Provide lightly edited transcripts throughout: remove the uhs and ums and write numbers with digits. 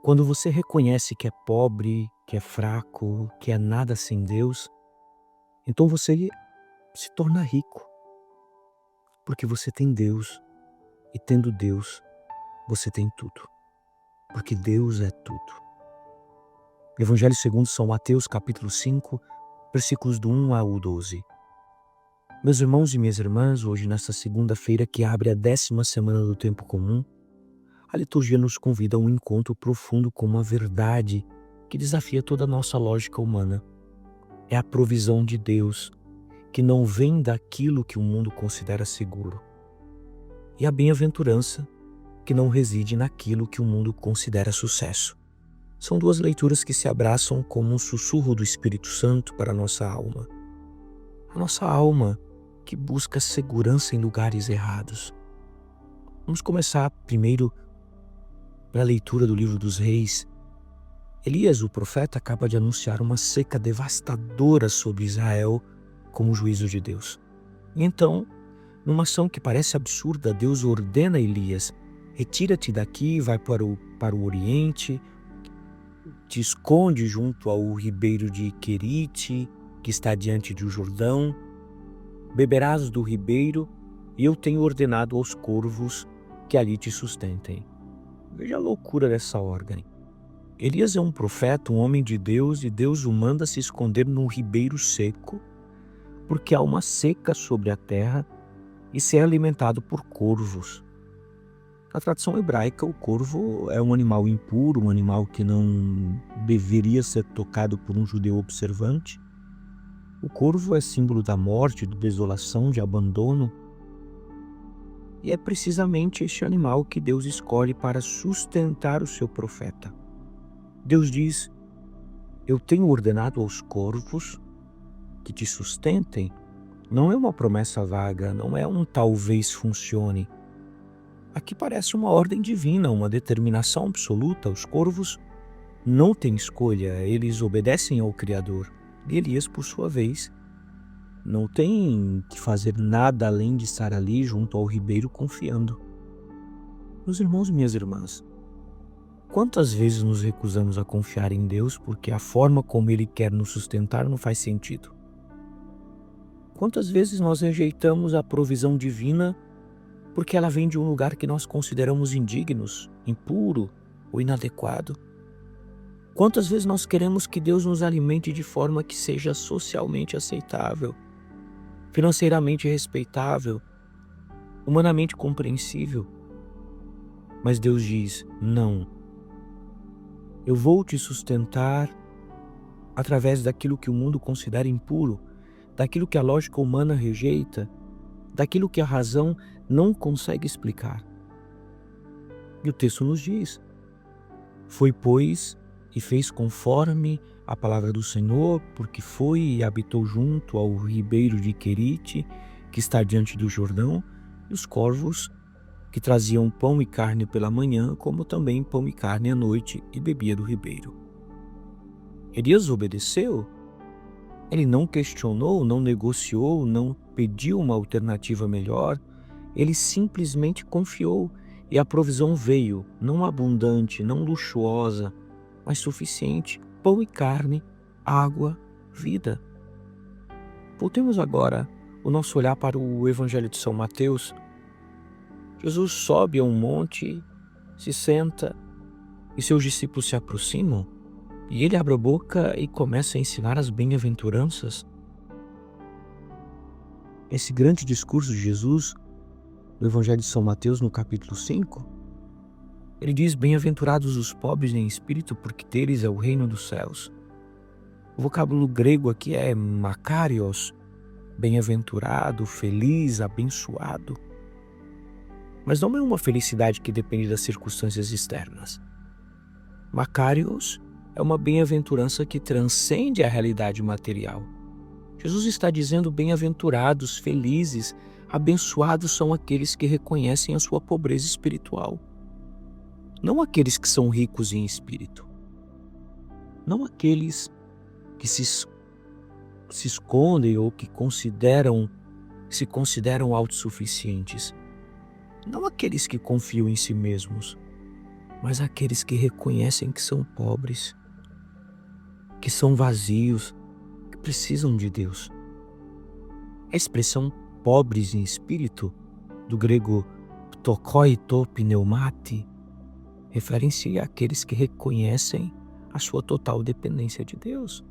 Quando você reconhece que é pobre, que é fraco, que é nada sem Deus, então você se torna rico, porque você tem Deus, e tendo Deus, você tem tudo, porque Deus é tudo. Evangelho segundo São Mateus, capítulo 5, versículos do 1 ao 12. Meus irmãos e minhas irmãs, hoje nesta segunda-feira que abre a 10ª semana do tempo comum, a liturgia nos convida a um encontro profundo com uma verdade que desafia toda a nossa lógica humana. É a provisão de Deus, que não vem daquilo que o mundo considera seguro. E a bem-aventurança, que não reside naquilo que o mundo considera sucesso. São duas leituras que se abraçam como um sussurro do Espírito Santo para a nossa alma. A nossa alma que busca segurança em lugares errados. Vamos começar primeiro pela leitura do livro dos Reis. Elias, o profeta, acaba de anunciar uma seca devastadora sobre Israel como juízo de Deus. E então, numa ação que parece absurda, Deus ordena a Elias: retira-te daqui, vai para o Oriente, te esconde junto ao ribeiro de Querite, que está diante do Jordão, beberás do ribeiro, e eu tenho ordenado aos corvos que ali te sustentem. Veja a loucura dessa ordem. Elias é um profeta, um homem de Deus, e Deus o manda se esconder num ribeiro seco, porque há uma seca sobre a terra, e ser alimentado por corvos. Na tradição hebraica, o corvo é um animal impuro, um animal que não deveria ser tocado por um judeu observante. O corvo é símbolo da morte, de desolação, de abandono. E é precisamente este animal que Deus escolhe para sustentar o seu profeta. Deus diz: eu tenho ordenado aos corvos que te sustentem. Não é uma promessa vaga, não é um talvez funcione. Aqui parece uma ordem divina, uma determinação absoluta. Os corvos não têm escolha, eles obedecem ao Criador. E Elias, por sua vez, não tem que fazer nada além de estar ali junto ao ribeiro confiando. Meus irmãos e minhas irmãs, quantas vezes nos recusamos a confiar em Deus porque a forma como Ele quer nos sustentar não faz sentido? Quantas vezes nós rejeitamos a provisão divina porque ela vem de um lugar que nós consideramos indignos, impuro ou inadequado? Quantas vezes nós queremos que Deus nos alimente de forma que seja socialmente aceitável, financeiramente respeitável, humanamente compreensível? Mas Deus diz: não, eu vou te sustentar através daquilo que o mundo considera impuro, daquilo que a lógica humana rejeita, daquilo que a razão não consegue explicar. E o texto nos diz: foi, pois, e fez conforme a palavra do Senhor, porque foi e habitou junto ao ribeiro de Querite, que está diante do Jordão, e os corvos que traziam pão e carne pela manhã, como também pão e carne à noite, e bebia do ribeiro. Elias obedeceu. Ele não questionou, não negociou, não pediu uma alternativa melhor. Ele simplesmente confiou, e a provisão veio, não abundante, não luxuosa, mas suficiente: pão e carne, água, vida. Voltemos agora o nosso olhar para o Evangelho de São Mateus. Jesus sobe a um monte, se senta, e seus discípulos se aproximam, e ele abre a boca e começa a ensinar as bem-aventuranças. Esse grande discurso de Jesus, no Evangelho de São Mateus, no capítulo 5, ele diz: bem-aventurados os pobres em espírito, porque deles é o reino dos céus. O vocábulo grego aqui é makarios, bem-aventurado, feliz, abençoado. Mas não é uma felicidade que depende das circunstâncias externas. Makarios é uma bem-aventurança que transcende a realidade material. Jesus está dizendo: bem-aventurados, felizes, abençoados são aqueles que reconhecem a sua pobreza espiritual. Não aqueles que são ricos em espírito. Não aqueles que se escondem ou que se consideram autossuficientes. Não aqueles que confiam em si mesmos. mas aqueles que reconhecem que são pobres, que são vazios, que precisam de Deus. A expressão pobres em espírito, do grego ptokoito pneumati, refere-se àqueles que reconhecem a sua total dependência de Deus.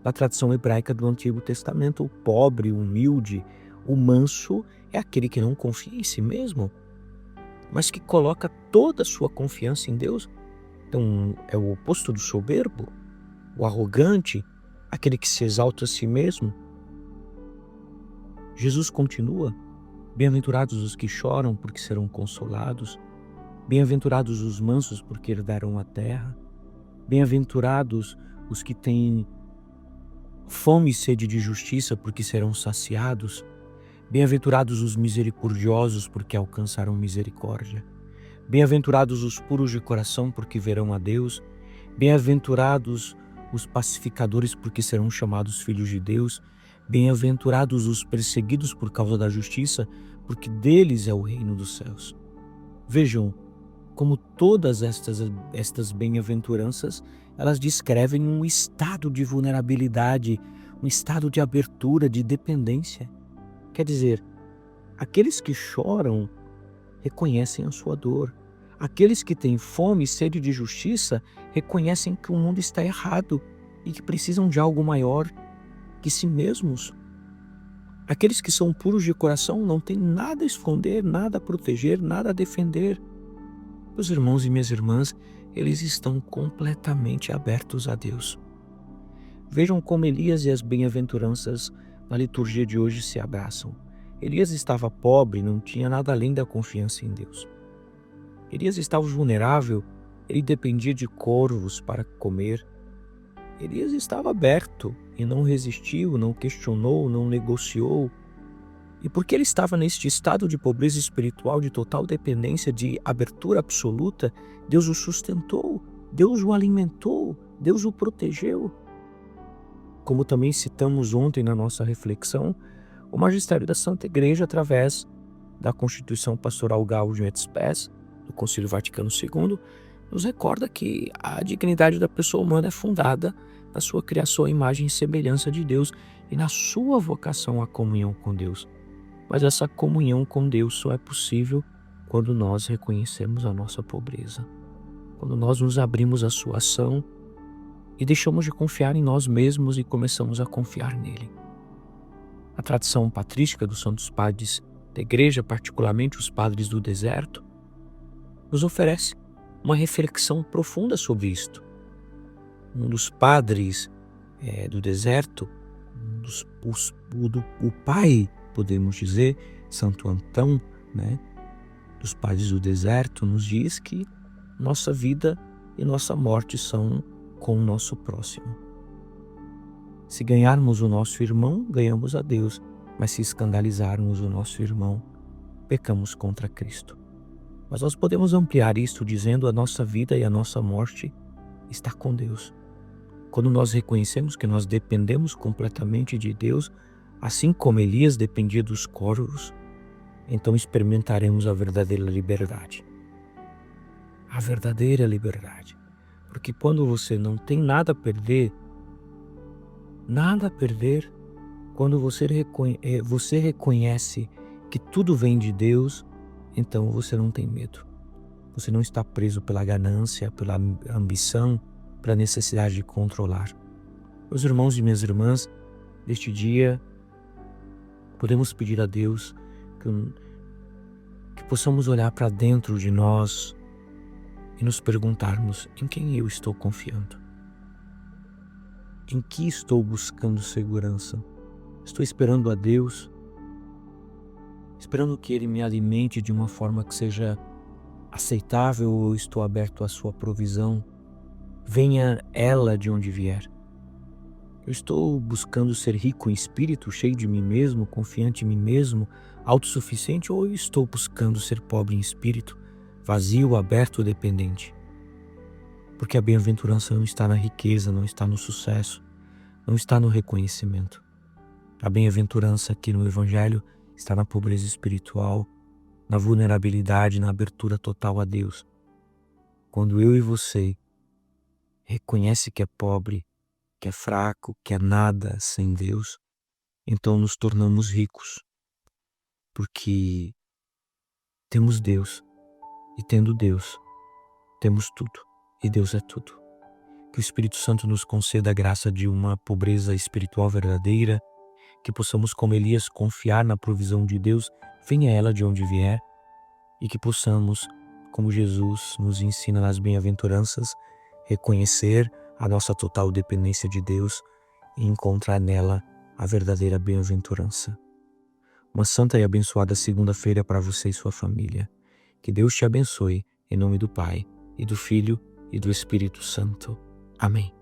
Na tradição hebraica do Antigo Testamento, o pobre, o humilde, o manso é aquele que não confia em si mesmo, mas que coloca toda a sua confiança em Deus. Então, é o oposto do soberbo, o arrogante, aquele que se exalta a si mesmo. Jesus continua: bem-aventurados os que choram, porque serão consolados. Bem-aventurados os mansos, porque herdarão a terra. Bem-aventurados os que têm fome e sede de justiça, porque serão saciados. Bem-aventurados os misericordiosos, porque alcançarão misericórdia. Bem-aventurados os puros de coração, porque verão a Deus. Bem-aventurados os pacificadores, porque serão chamados filhos de Deus. Bem-aventurados os perseguidos por causa da justiça, porque deles é o reino dos céus. Vejam como todas estas bem-aventuranças, elas descrevem um estado de vulnerabilidade, um estado de abertura, de dependência. Quer dizer, aqueles que choram reconhecem a sua dor. Aqueles que têm fome e sede de justiça reconhecem que o mundo está errado e que precisam de algo maior que si mesmos. Aqueles que são puros de coração não têm nada a esconder, nada a proteger, nada a defender. Meus irmãos e minhas irmãs, eles estão completamente abertos a Deus. Vejam como Elias e as bem-aventuranças na liturgia de hoje se abraçam. Elias estava pobre, não tinha nada além da confiança em Deus. Elias estava vulnerável, ele dependia de corvos para comer. Elias estava aberto e não resistiu, não questionou, não negociou. E porque ele estava neste estado de pobreza espiritual, de total dependência, de abertura absoluta, Deus o sustentou, Deus o alimentou, Deus o protegeu. Como também citamos ontem na nossa reflexão, o magistério da Santa Igreja, através da Constituição Pastoral Gaudium et Spes, do Concílio Vaticano II, nos recorda que a dignidade da pessoa humana é fundada na sua criação à imagem e semelhança de Deus e na sua vocação à comunhão com Deus. Mas essa comunhão com Deus só é possível quando nós reconhecemos a nossa pobreza, quando nós nos abrimos à sua ação e deixamos de confiar em nós mesmos e começamos a confiar nele. A tradição patrística dos santos padres da Igreja, particularmente os padres do deserto, nos oferece uma reflexão profunda sobre isto. Um dos padres do deserto, o pai, podemos dizer, Santo Antão, dos padres do deserto, nos diz que nossa vida e nossa morte são com o nosso próximo. Se ganharmos o nosso irmão, ganhamos a Deus, mas se escandalizarmos o nosso irmão, pecamos contra Cristo. Mas nós podemos ampliar isto dizendo a nossa vida e a nossa morte está com Deus. Quando nós reconhecemos que nós dependemos completamente de Deus, assim como Elias dependia dos corvos, então experimentaremos a verdadeira liberdade. A verdadeira liberdade. Porque quando você não tem nada a perder, quando você reconhece que tudo vem de Deus, então você não tem medo. Você não está preso pela ganância, pela ambição, pela necessidade de controlar. Meus irmãos e minhas irmãs, neste dia, podemos pedir a Deus que possamos olhar para dentro de nós e nos perguntarmos: em quem eu estou confiando? Em que estou buscando segurança? Estou esperando a Deus, esperando que Ele me alimente de uma forma que seja aceitável, ou estou aberto à sua provisão? Venha ela de onde vier. Eu estou buscando ser rico em espírito, cheio de mim mesmo, confiante em mim mesmo, autossuficiente, ou eu estou buscando ser pobre em espírito, vazio, aberto, dependente? Porque a bem-aventurança não está na riqueza, não está no sucesso, não está no reconhecimento. A bem-aventurança aqui no Evangelho está na pobreza espiritual, na vulnerabilidade, na abertura total a Deus. quando eu e você reconhece que é pobre, que é fraco, que é nada sem Deus, então nos tornamos ricos, porque temos Deus, e tendo Deus, temos tudo, e Deus é tudo. Que o Espírito Santo nos conceda a graça de uma pobreza espiritual verdadeira, que possamos, como Elias, confiar na provisão de Deus, venha ela de onde vier, e que possamos, como Jesus nos ensina nas bem-aventuranças, reconhecer a nossa total dependência de Deus e encontrar nela a verdadeira bem-aventurança. Uma santa e abençoada segunda-feira para você e sua família. Que Deus te abençoe, em nome do Pai, e do Filho, e do Espírito Santo. Amém.